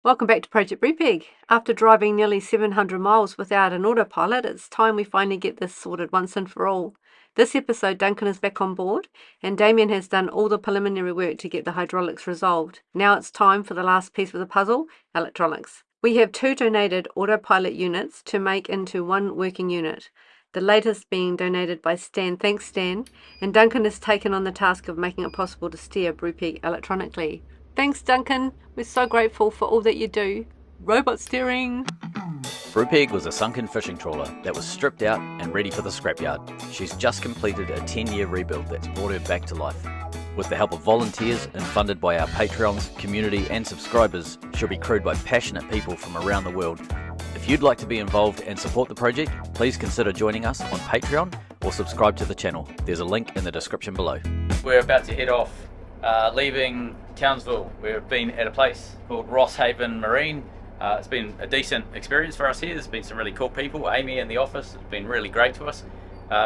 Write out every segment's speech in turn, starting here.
Welcome back to Project Brupeg. After driving nearly 700 miles without an autopilot, it's time we finally get this sorted once and for all. This episode, Duncan is back on board, and Damien has done all the preliminary work to get the hydraulics resolved. Now it's time for the last piece of the puzzle, electronics. We have 2 donated autopilot units to make into 1 working unit, the latest being donated by Stan. Thanks, Stan. And Duncan has taken on the task of making it possible to steer Brupeg electronically. Thanks, Duncan. We're so grateful for all that you do. Robot steering. Brupeg was a sunken fishing trawler that was stripped out and ready for the scrapyard. She's just completed a 10-year rebuild that's brought her back to life. With the help of volunteers and funded by our Patreons, community and subscribers, she'll be crewed by passionate people from around the world. If you'd like to be involved and support the project, please consider joining us on Patreon or subscribe to the channel. There's a link in the description below. We're about to head off. Leaving Townsville. We've been at a place called Rosshaven Marine. It's been a decent experience for us here. There's been some really cool people. Amy in the office has been really great to us.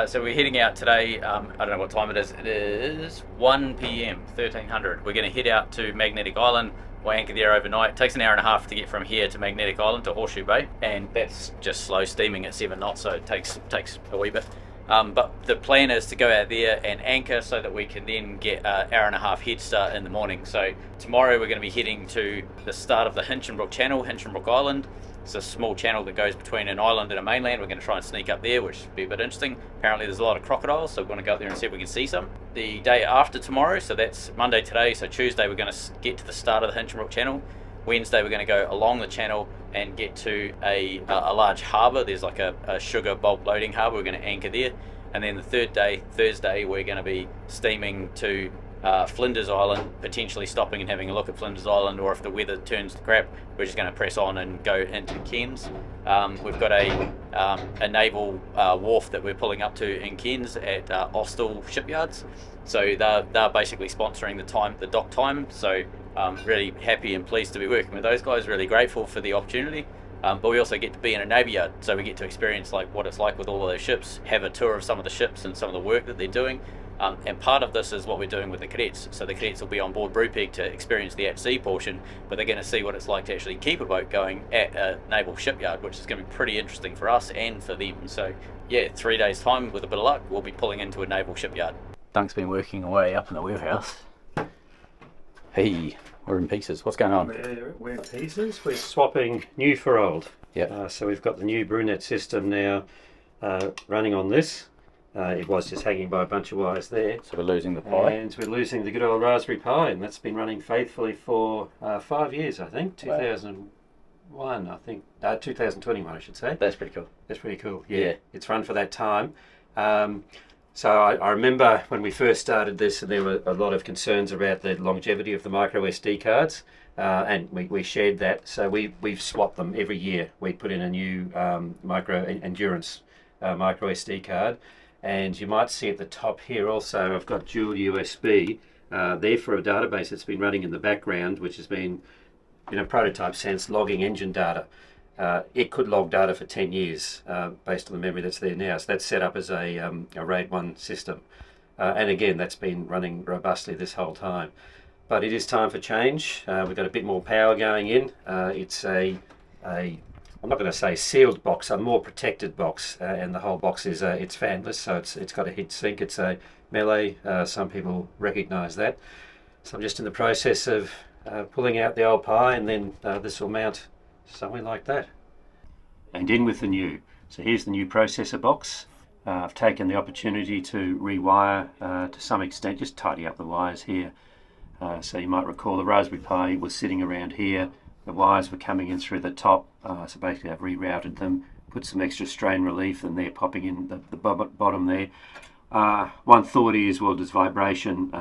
So we're heading out today. I don't know what time it is. It is 1 p.m, 1300. We're going to head out to Magnetic Island. We'll anchor there overnight. It takes an hour and a half to get from here to Magnetic Island to Horseshoe Bay, and that's just slow steaming at 7 knots, so it takes a wee bit. But the plan is to go out there and anchor so that we can then get an hour and a half head start in the morning. So tomorrow we're going to be heading to the start of the Hinchinbrook Channel, Hinchinbrook Island. It's a small channel that goes between an island and a mainland. We're going to try and sneak up there, which will be a bit interesting. Apparently there's a lot of crocodiles, so we're going to go up there and see if we can see some. The day after tomorrow, so that's Monday today, so Tuesday we're going to get to the start of the Hinchinbrook Channel. Wednesday we're going to go along the channel and get to a large harbour. There's like a sugar bulk loading harbour. We're going to anchor there, and then the third day, Thursday, we're going to be steaming to Flinders Island, potentially stopping and having a look at Flinders Island, or if the weather turns to crap, we're just going to press on and go into Cairns. We've got a naval wharf that we're pulling up to in Cairns at Austell Shipyards, so they're basically sponsoring the dock time. So really happy and pleased to be working with those guys, really grateful for the opportunity. But we also get to be in a navy yard, so we get to experience like what it's like with all of those ships, have a tour of some of the ships and some of the work that they're doing. And part of this is what we're doing with the cadets. So the cadets will be on board Brupeg to experience the at-sea portion, but they're going to see what it's like to actually keep a boat going at a naval shipyard, which is going to be pretty interesting for us and for them. So yeah, 3 days time, with a bit of luck, we'll be pulling into a naval shipyard. Dunk's been working away up in the warehouse. Hey, we're in pieces. What's going on? We're in pieces. We're swapping new for old. Yeah. So we've got the new Brunette system now running on this. It was just hanging by a bunch of wires there. So we're losing the Pi. And we're losing the good old Raspberry Pi, and that's been running faithfully for 5 years, I think. 2001, I think. 2021, I should say. That's pretty cool. That's pretty cool. Yeah. It's run for that time. So I remember when we first started this, and there were a lot of concerns about the longevity of the micro SD cards, and we shared that. So we've swapped them every year. We put in a new micro endurance micro SD card, and you might see at the top here also I've got dual USB there for a database that's been running in the background, which has been, in a prototype sense, logging engine data. It could log data for 10 years based on the memory that's there now. So that's set up as a RAID 1 system. And again, that's been running robustly this whole time. But it is time for change. We've got a bit more power going in. It's I'm not going to say sealed box, a more protected box. And the whole box is it's fanless, so it's got a heat sink. It's a melee. Some people recognise that. So I'm just in the process of pulling out the old Pi, and then this will mount somewhere like that. And in with the new. So here's the new processor box. I've taken the opportunity to rewire to some extent, just tidy up the wires here. So you might recall the Raspberry Pi was sitting around here. The wires were coming in through the top. So basically I've rerouted them, put some extra strain relief, and they're popping in the bottom there. One thought is, well, does vibration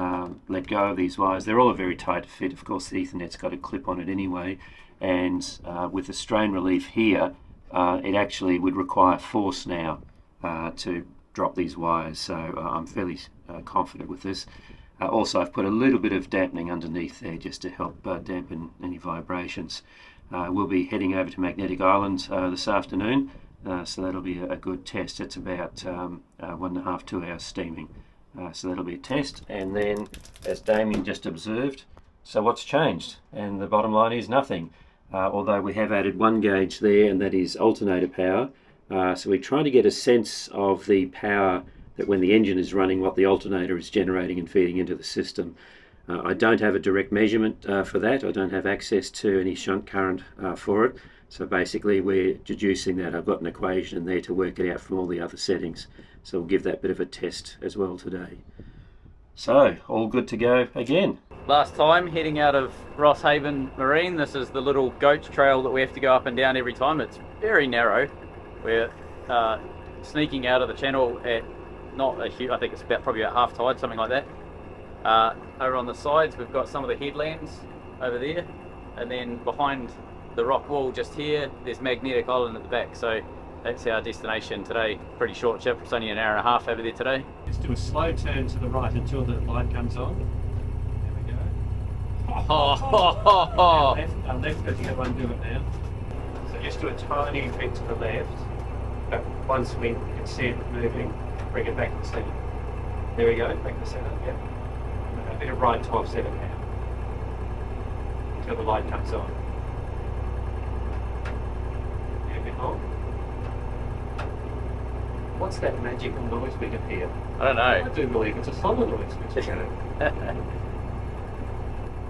let go of these wires? They're all a very tight fit. Of course, the Ethernet's got a clip on it anyway. And with the strain relief here, it actually would require force now to drop these wires, so I'm fairly confident with this. Also, I've put a little bit of dampening underneath there just to help dampen any vibrations. We'll be heading over to Magnetic Island this afternoon, so that'll be a good test. It's about 1.5 to 2 hours steaming, so that'll be a test. And then, as Damien just observed, so what's changed? And the bottom line is nothing. although we have added one gauge there, and that is alternator power. So we're trying to get a sense of the power that when the engine is running, what the alternator is generating and feeding into the system. I don't have a direct measurement for that. I don't have access to any shunt current for it. So basically we're deducing that. I've got an equation in there to work it out from all the other settings. So we'll give that bit of a test as well today. So, all good to go again. Last time heading out of Rosshaven Marine, this is the little goat trail that we have to go up and down every time. It's very narrow. We're sneaking out of the channel at not a huge, I think it's probably about half tide, something like that. Over on the sides we've got some of the headlands over there, and then behind the rock wall just here there's Magnetic Island at the back. So that's our destination today. Pretty short trip, it's only an hour and a half over there today. Just do a slow turn to the right until the light comes on. There we go. Left, but you have undo it now. So just do a tiny bit to the left, but once we can see it moving, bring it back to the centre. There we go, back to the centre, yeah. A bit of right to offset it now, until the light comes on. Yeah, a bit more. What's that magical noise we can hear? I don't know. I do believe it's a solenoid switch.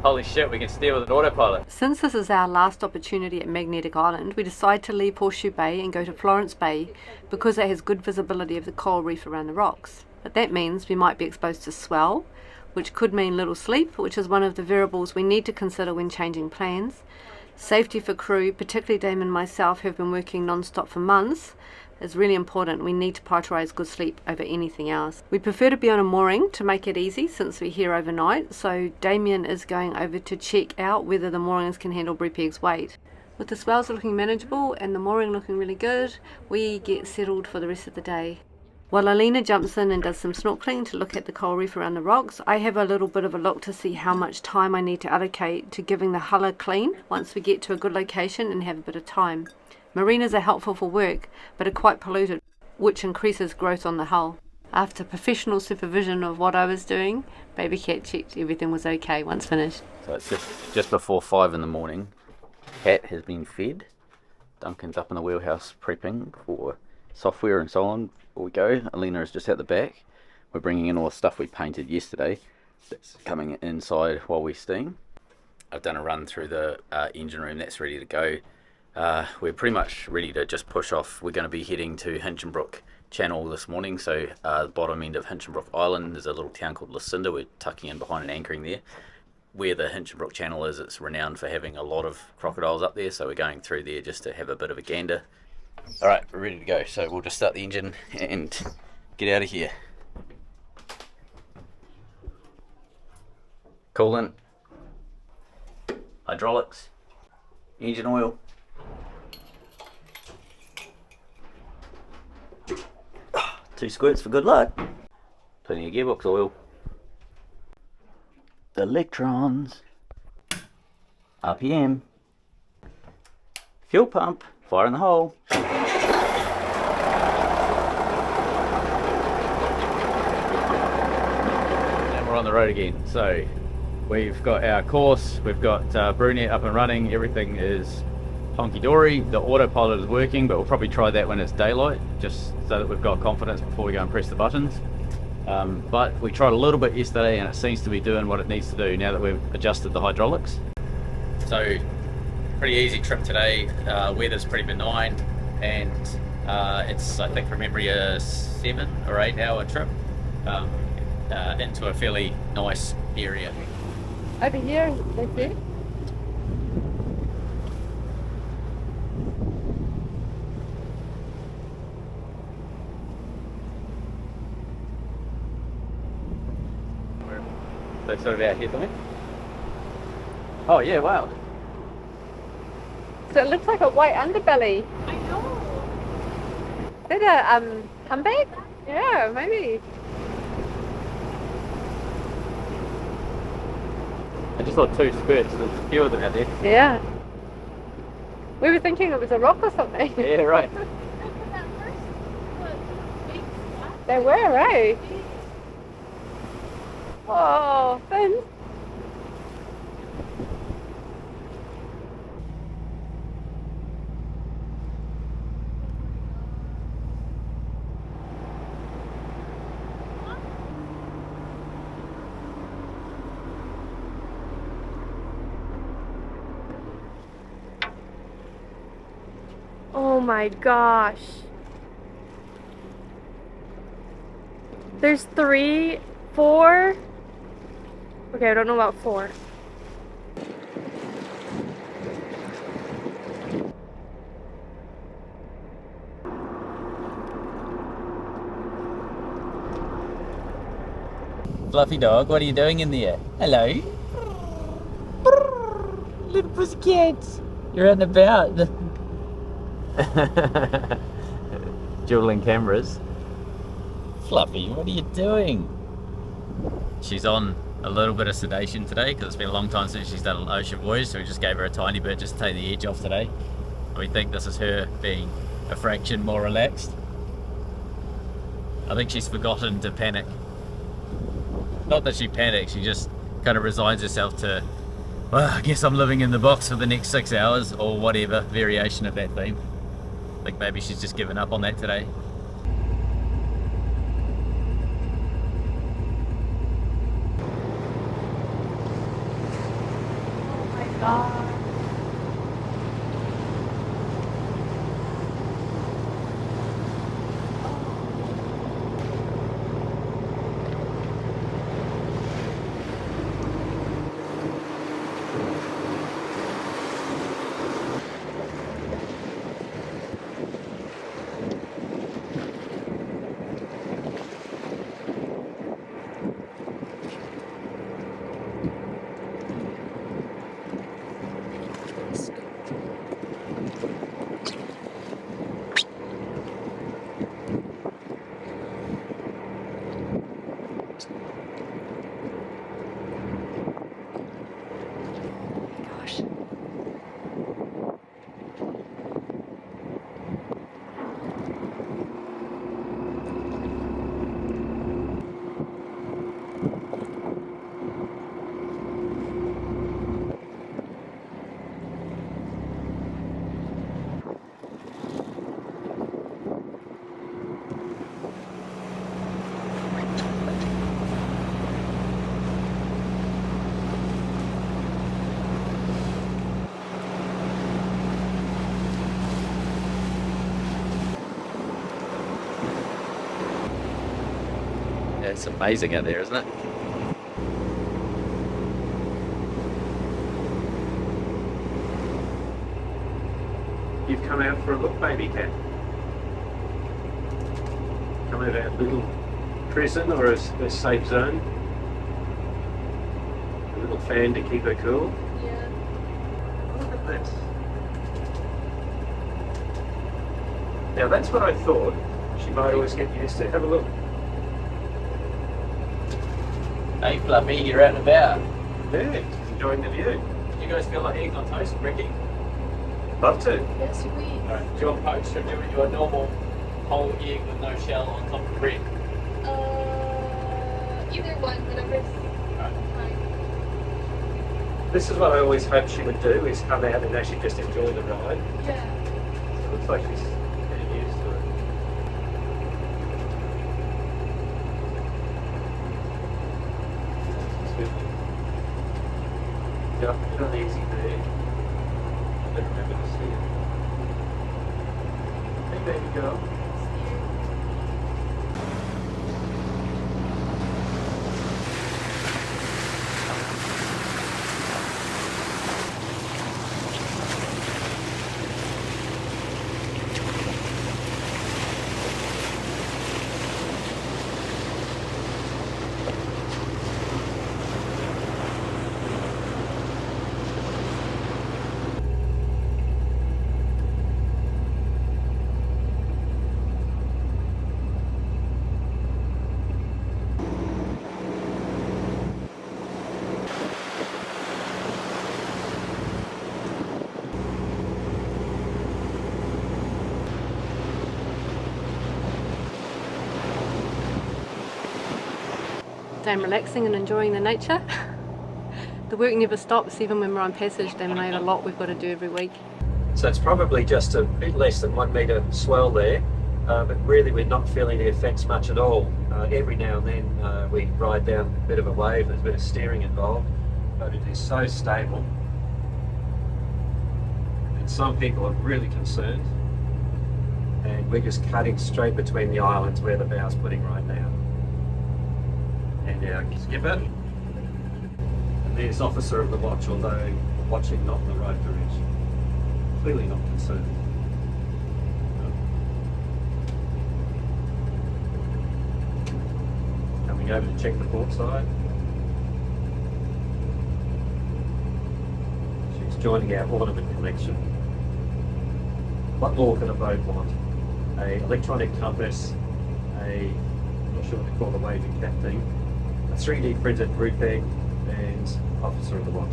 Holy shit, we can steer with an autopilot. Since this is our last opportunity at Magnetic Island, we decide to leave Horseshoe Bay and go to Florence Bay because it has good visibility of the coral reef around the rocks. But that means we might be exposed to swell, which could mean little sleep, which is one of the variables we need to consider when changing plans. Safety for crew, particularly Damon and myself who have been working non-stop for months, is really important. We need to prioritise good sleep over anything else. We prefer to be on a mooring to make it easy since we're here overnight, so Damien is going over to check out whether the moorings can handle Brupeg's weight. With the swells looking manageable and the mooring looking really good, we get settled for the rest of the day. While Alena jumps in and does some snorkeling to look at the coral reef around the rocks, I have a little bit of a look to see how much time I need to allocate to giving the hull a clean once we get to a good location and have a bit of time. Marinas are helpful for work, but are quite polluted, which increases growth on the hull. After professional supervision of what I was doing, Babycat checked everything was okay once finished. So it's just before 5 in the morning. Cat has been fed. Duncan's up in the wheelhouse prepping for software and so on. Before we go, Alena is just at the back. We're bringing in all the stuff we painted yesterday. That's coming inside while we steam. I've done a run through the engine room. That's ready to go. We're pretty much ready to just push off. We're going to be heading to Hinchinbrook Channel this morning. So the bottom end of Hinchinbrook Island, there's a little town called Lucinda. We're tucking in behind and anchoring there. Where the Hinchinbrook Channel is, it's renowned for having a lot of crocodiles up there. So we're going through there just to have a bit of a gander. All right, we're ready to go. So we'll just start the engine and get out of here. Coolant, hydraulics, engine oil. 2 squirts for good luck. Plenty of gearbox oil. Electrons. RPM. Fuel pump. Fire in the hole. And we're on the road again. So we've got our course, we've got Brunette up and running, everything is honky-dory. The autopilot is working, but we'll probably try that when it's daylight, just so that we've got confidence before we go and press the buttons. But we tried a little bit yesterday and it seems to be doing what it needs to do now that we've adjusted the hydraulics. So pretty easy trip today. Weather's pretty benign, and it's, I think from memory, a 7 or 8 hour trip into a fairly nice area. Over here, that's it. So sort of out here somewhere. Oh yeah, wow. So it looks like a white underbelly. I know. Is that a humpback? Yeah, maybe. I just saw 2 squirts, there's a few of them out there. Yeah. We were thinking it was a rock or something. Yeah, right. That first was big spot. They were, eh? Oh, Finn. Oh my gosh. There's 3, 4. Okay, I don't know about 4. Fluffy dog, what are you doing in there? Hello? Little pussycats. You're out and about. Dueling cameras. Fluffy, what are you doing? She's on a little bit of sedation today because it's been a long time since she's done an ocean voyage, so we just gave her a tiny bit just to take the edge off today. We think this is her being a fraction more relaxed. I think she's forgotten to panic. Not that she panics, she just kind of resigns herself to, well, I guess I'm living in the box for the next 6 hours, or whatever variation of that theme. I think maybe she's just given up on that today. Oh my god. Gosh. Yeah, it's amazing out there, isn't it? You've come out for a look, Babycat. Come out our little prison or a safe zone. A little fan to keep her cool. Yeah. Look at this. Now that's what I thought she might always get used to. Have a look. Hey Fluffy, you're out and about. Yeah, she's enjoying the view. You guys feel like eggs on toast, Ricky? Love to. Yes, we. Alright, do you want poached or do you want your normal whole egg with no shell on top of bread? Either one, whatever's fine. This is what I always hoped she would do, is come out and actually just enjoy the ride. Yeah. It looks like she's getting used to it. Yeah, it's not easy there. I don't remember to see it. Hey baby girl. Dame relaxing and enjoying the nature. The work never stops, even when we're on passage. Dame and I have a lot we've got to do every week. So it's probably just a bit less than 1 metre swell there, but really we're not feeling the effects much at all. Every now and then we ride down a bit of a wave, there's a bit of steering involved, but it is so stable. And some people are really concerned. and we're just cutting straight between the islands where the bow's putting right now. And our skipper, and there's officer of the watch, although watching not in the right direction. Clearly not concerned. Coming over to check the port side. She's joining our ornament collection. What more can a boat want? A electronic compass, I'm not sure what they call the waving cat thing, a 3D printed Brupeg, and officer of the watch.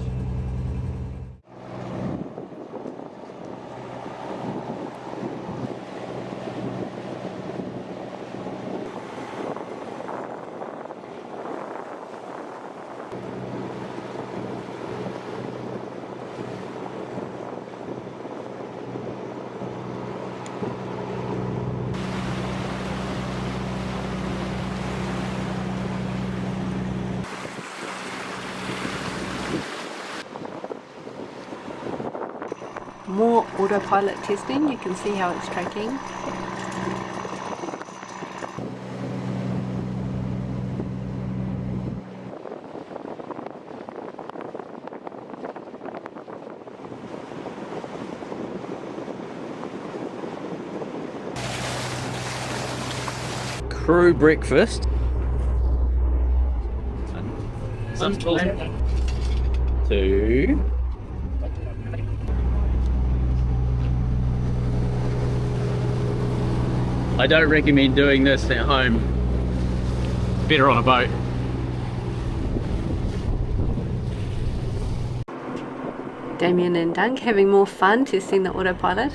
More autopilot testing, you can see how it's tracking. Crew breakfast. Two. I don't recommend doing this at home. Better on a boat. Damien and Dunk having more fun testing the autopilot.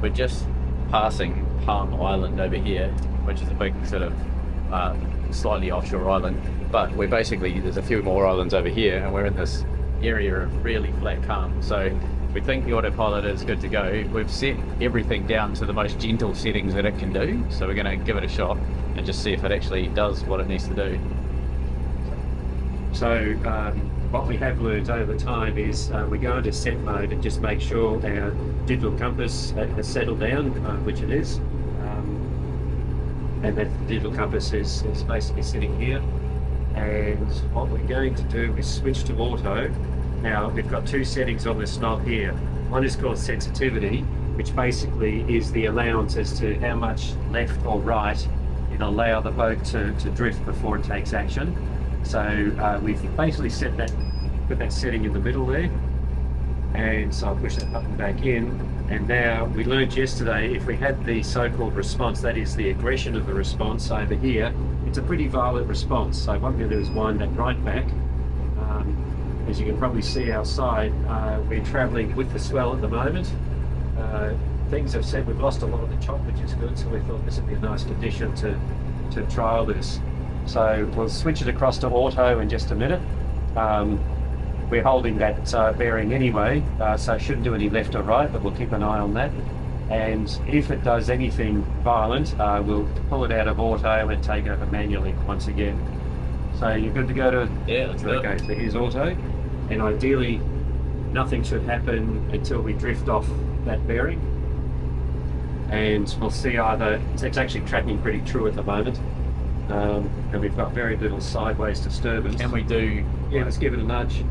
We're just passing Palm Island over here, which is a big sort of slightly offshore island, but we're basically, there's a few more islands over here and we're in this area of really flat calm. So we think the autopilot is good to go. We've set everything down to the most gentle settings that it can do, so we're going to give it a shot and just see if it actually does what it needs to do. So what we have learned over time is we go into set mode and just make sure our digital compass has settled down, which it is, and that the digital compass is basically sitting here. And what we're going to do is switch to auto. Now we've got two settings on this knob here. One is called sensitivity, which basically is the allowance as to how much left or right it'll allow the boat to drift before it takes action. So we've basically set that, put that setting in the middle there, and so I'll push that button back in. And now we learned yesterday, if we had the so-called response, that is the aggression of the response over here, it's a pretty violent response. So what I'm going to do is wind that right back. As you can probably see outside, we're travelling with the swell at the moment. Things have said we've lost a lot of the chop, which is good, so we thought this would be a nice condition to trial this. So we'll switch it across to auto in just a minute. We're holding that bearing anyway, so it shouldn't do any left or right, but we'll keep an eye on that. And if it does anything violent, we'll pull it out of auto and take over manually once again. So you're good to go to... Yeah, let's do it. Okay, so here's auto. And ideally, nothing should happen until we drift off that bearing. And we'll see either... It's actually tracking pretty true at the moment. And we've got very little sideways disturbance. Can we do... Yeah, let's give it a nudge.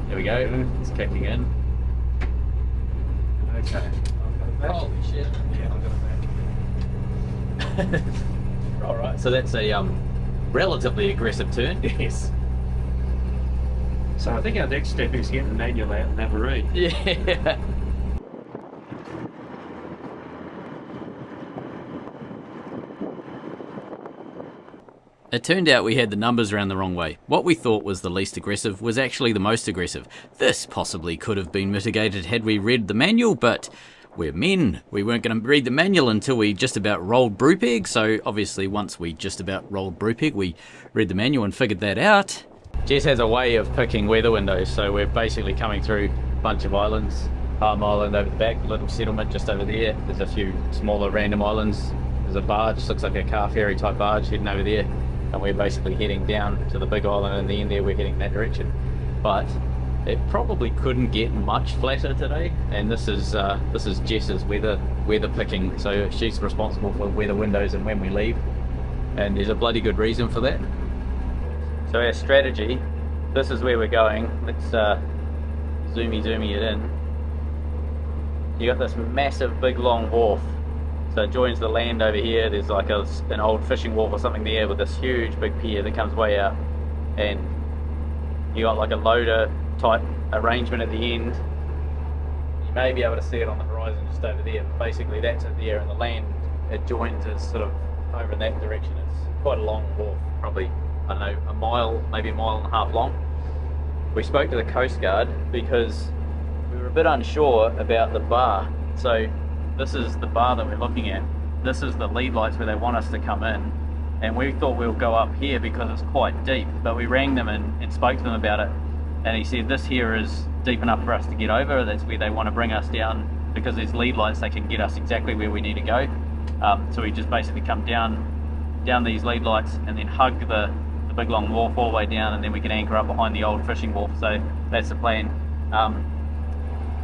There we go, it's kicking in. Okay. I've got it back. Holy shit. Yeah, I've got it back. Alright, so that's a relatively aggressive turn. Yes. So I think our next step is get the manual out and have a read. Yeah. It turned out we had the numbers around the wrong way. What we thought was the least aggressive was actually the most aggressive. This possibly could have been mitigated had we read the manual, but we're men. We weren't going to read the manual until we just about rolled Brupeg. So obviously once we just about rolled Brupeg, we read the manual and figured that out. Jess has a way of picking weather windows, so we're basically coming through a bunch of islands. Palm Island over the back, little settlement just over there. There's a few smaller random islands. There's a barge, looks like a car ferry type barge heading over there. And we're basically heading down to the big island in the end there, we're heading that direction. But it probably couldn't get much flatter today, and this is Jess's weather picking, so she's responsible for weather windows and when we leave, and there's a bloody good reason for that. So our strategy, this is where we're going. Let's zoomy it in. You got this massive big long wharf, so it joins the land over here. There's like an old fishing wharf or something there with this huge big pier that comes way out, and you got like a loader type arrangement at the end. You may be able to see it on the horizon just over there, but basically that's it there, and the land it joins is sort of over in that direction. It's quite a long wharf, probably, I don't know, a mile, maybe a mile and a half long. We spoke to the Coast Guard because we were a bit unsure about the bar. So this is the bar that we're looking at. This is the lead lights where they want us to come in, and we thought we'll go up here because it's quite deep, but we rang them and spoke to them about it, and he said this here is deep enough for us to get over. That's where they want to bring us down, because there's lead lights, they can get us exactly where we need to go. So we just basically come down these lead lights and then hug the big long wharf all the way down, and then we can anchor up behind the old fishing wharf. So that's the plan.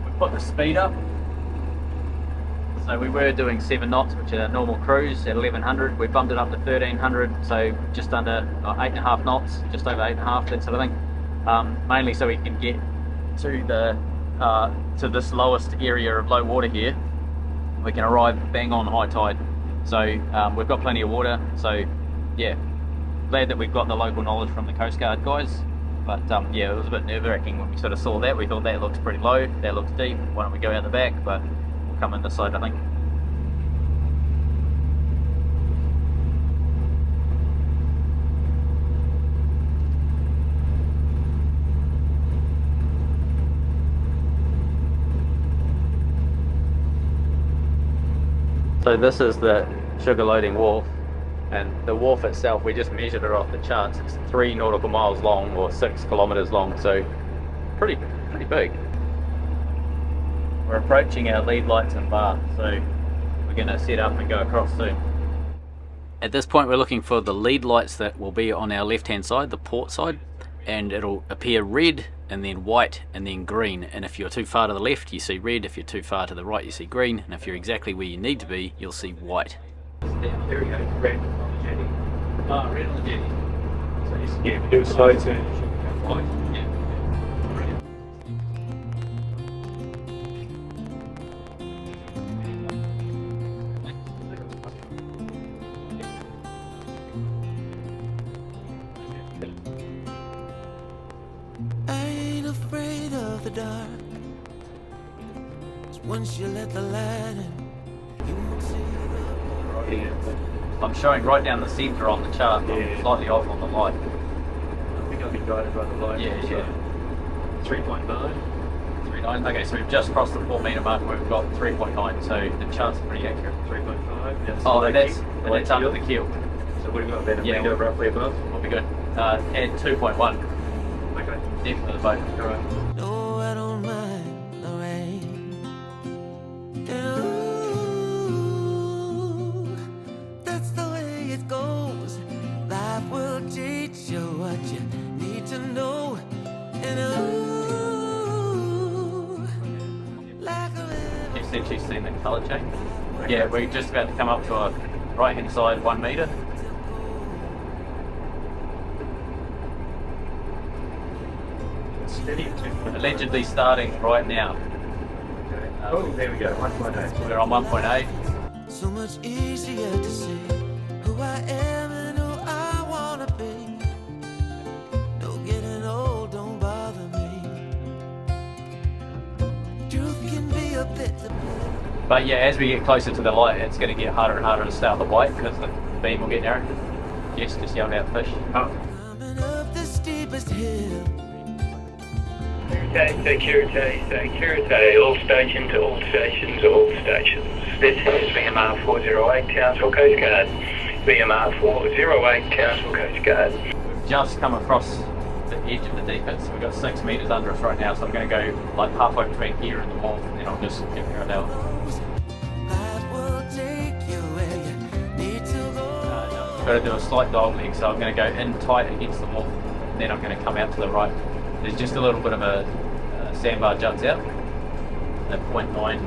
We put the speed up. So we were doing 7 knots, which is a normal cruise at 1100. We bumped it up to 1300, so just under 8.5 knots, just over 8.5, that sort of thing. Mainly so we can get to this lowest area of low water here. We can arrive bang on high tide. So we've got plenty of water. So yeah, glad that we've got the local knowledge from the Coast Guard guys. But yeah, it was a bit nerve-wracking when we sort of saw that. We thought that looks pretty low, that looks deep. Why don't we go out the back? But we'll come in this side, I think. So this is the sugar loading wharf, and the wharf itself, we just measured it off the charts. It's 3 nautical miles long, or 6 kilometers long, so pretty big. We're approaching our lead lights and bar, so we're going to set up and go across soon. At this point we're looking for the lead lights that will be on our left hand side, the port side, and it'll appear red and then white and then green, and if you're too far to the left you see red, if you're too far to the right you see green, and if you're exactly where you need to be you'll see white. There we go, red on the jetty. Ah, red on the jetty. So you can do a slow turn, it should become white. Yeah. Brilliant. Afraid of the dark. 'Cause once you let the light in, you won't see the I'm showing right down the centre on the chart, Yeah. slightly off on the light. I think I'll be guided by the light. Yeah, so yeah. 3.9. 3.9. Okay, so we've just crossed the 4 metre mark where we've got 3.9, so the chart's pretty accurate. 3.5. Oh, the that's key, that's under the keel. So we've got about a Yeah, metre roughly above. We'll be good. Add 2.1. Okay. Depth of the boat. Alright. No, I don't mind the rain. And ooh, that's the way it goes. Life will teach you what you need to know. And ooh, like a She said she's seen the colour change. Yeah, we're just about to come up to a right hand side 1 metre. Steady at 2.8. Allegedly starting right now. Okay. Oh, there we go. 1.8. We're on 1.8. so much easier to see who I am and who I wanna be. No getting old, don't bother me. Truth can be a bit But yeah, as we get closer to the light, it's going to get harder and harder to stay on the white because the beam will get narrow. Jess just yelled out fish. Oh, climbing up the steepest hill. Security, all stations, all stations, all stations. This is VMR 408, Townsville Coast Guard. VMR 408, Townsville Coast Guard. We've just come across the edge of the deepest, so we've got 6 metres under us right now, so I'm going to go like halfway between here and the wharf, and then I'll just give her an hour. That will take you where you need to go. I've got to do a slight dog leg, so I'm going to go in tight against the wharf, and then I'm going to come out to the right. There's just a little bit of a sandbar juts out at 0.9.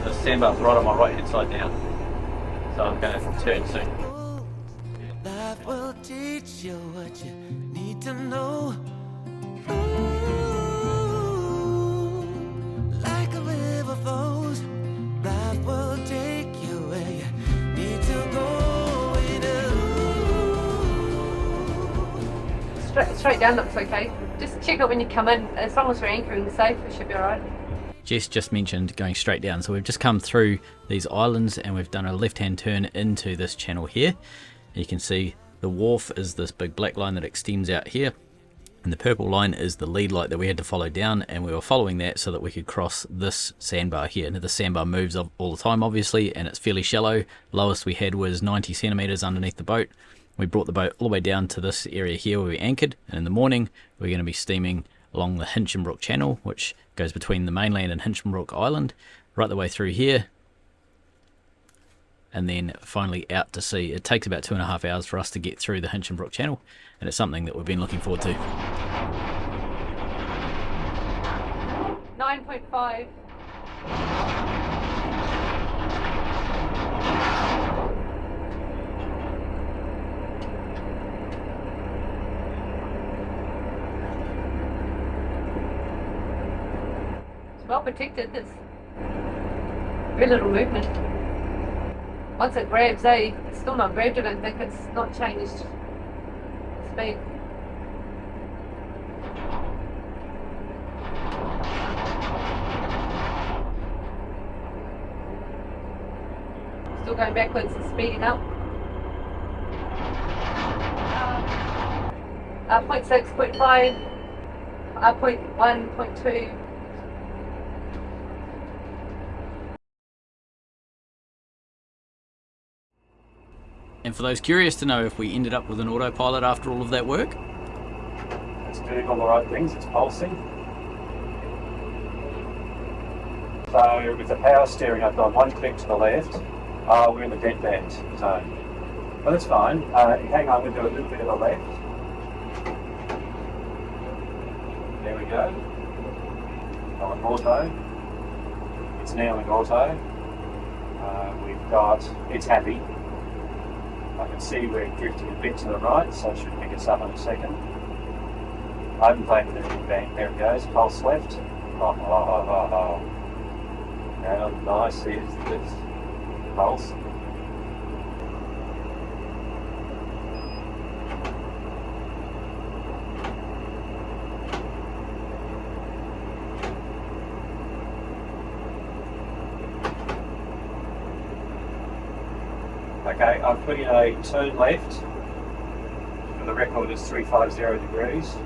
The sandbar's right on my right hand side now, so I'm going to turn soon. Life will teach you what you need to know. Ooh, like a river flows, life will take you where you need to go. Straight down looks okay. Just check it when you come in. As long as we're anchoring safe, we should be alright. Jess just mentioned going straight down, so we've just come through these islands and we've done a left-hand turn into this channel here. And you can see the wharf is this big black line that extends out here, and the purple line is the lead light that we had to follow down, and we were following that so that we could cross this sandbar here. Now the sandbar moves all the time obviously, and it's fairly shallow. Lowest we had was 90 centimetres underneath the boat. We brought the boat all the way down to this area here where we anchored, and in the morning we're going to be steaming along the Hinchinbrook Channel, which goes between the mainland and Hinchinbrook Island, right the way through here, and then finally out to sea. It takes about 2.5 hours for us to get through the Hinchinbrook Channel, and it's something that we've been looking forward to. 9.5. Well protected, there's very little movement. Once it grabs, it's still not grabbed, I don't think, it's not changed speed. Still going backwards and speeding up. 0.6, 0.5, 0.1, 0.2. And for those curious to know if we ended up with an autopilot after all of that work, It's doing all the right things, it's pulsing. So with the power steering, I've gone one click to the left. We're in the deadband zone. But that's fine. Hang on, we'll do a little bit of the left. There we go. On auto. It's now in auto. We've got, it's happy. I can see we're drifting a bit to the right, so it should pick us up in a second. I haven't played with the bank. There it goes. Pulse left. How nice is this pulse? Okay, I've put in a turn left. For the record, it's 350 degrees.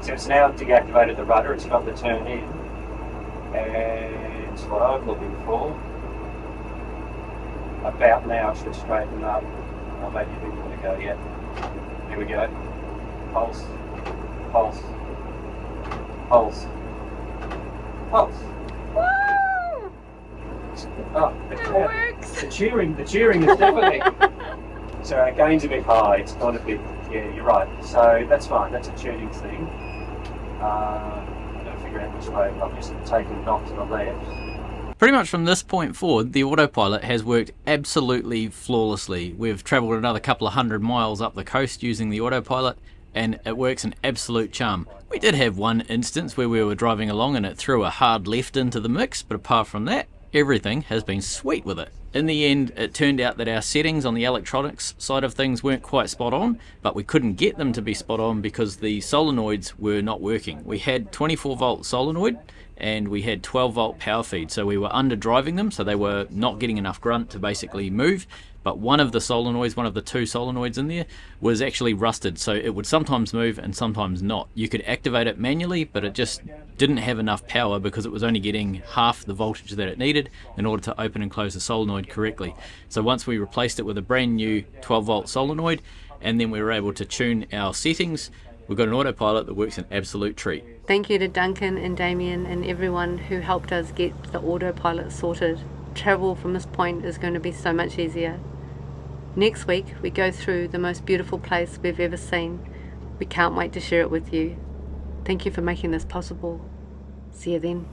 So it's now deactivated the rudder, it's got the turn in. And it's what I'm looking for. About now it should straighten up. I'll maybe a bit more to go yet. Here we go. Pulse. Pulse. Pulse. Pulse. Woo! Oh, It works! the cheering is definitely. So our gain's a bit high, it's not a bit, yeah, you're right. So that's fine, that's a tuning thing. I've got to figure out which way, I've just taken it off to the left. pretty much from this point forward, the autopilot has worked absolutely flawlessly. We've travelled another couple of 100 miles up the coast using the autopilot, and it works an absolute charm. We did have one instance where we were driving along and it threw a hard left into the mix, but apart from that, everything has been sweet with it. In the end, it turned out that our settings on the electronics side of things weren't quite spot on, but we couldn't get them to be spot on because the solenoids were not working. We had 24 volt solenoid and we had 12 volt power feed, so we were under driving them, so they were not getting enough grunt to basically move. But one of the solenoids, one of the two solenoids in there, was actually rusted, so it would sometimes move and sometimes not. You could activate it manually, but it just didn't have enough power because it was only getting half the voltage that it needed in order to open and close the solenoid correctly. So once we replaced it with a brand new 12 volt solenoid, and then we were able to tune our settings, we've got an autopilot that works an absolute treat. Thank you to Duncan and Damien and everyone who helped us get the autopilot sorted. Travel from this point is going to be so much easier. Next week, we go through the most beautiful place we've ever seen. We can't wait to share it with you. Thank you for making this possible. See you then.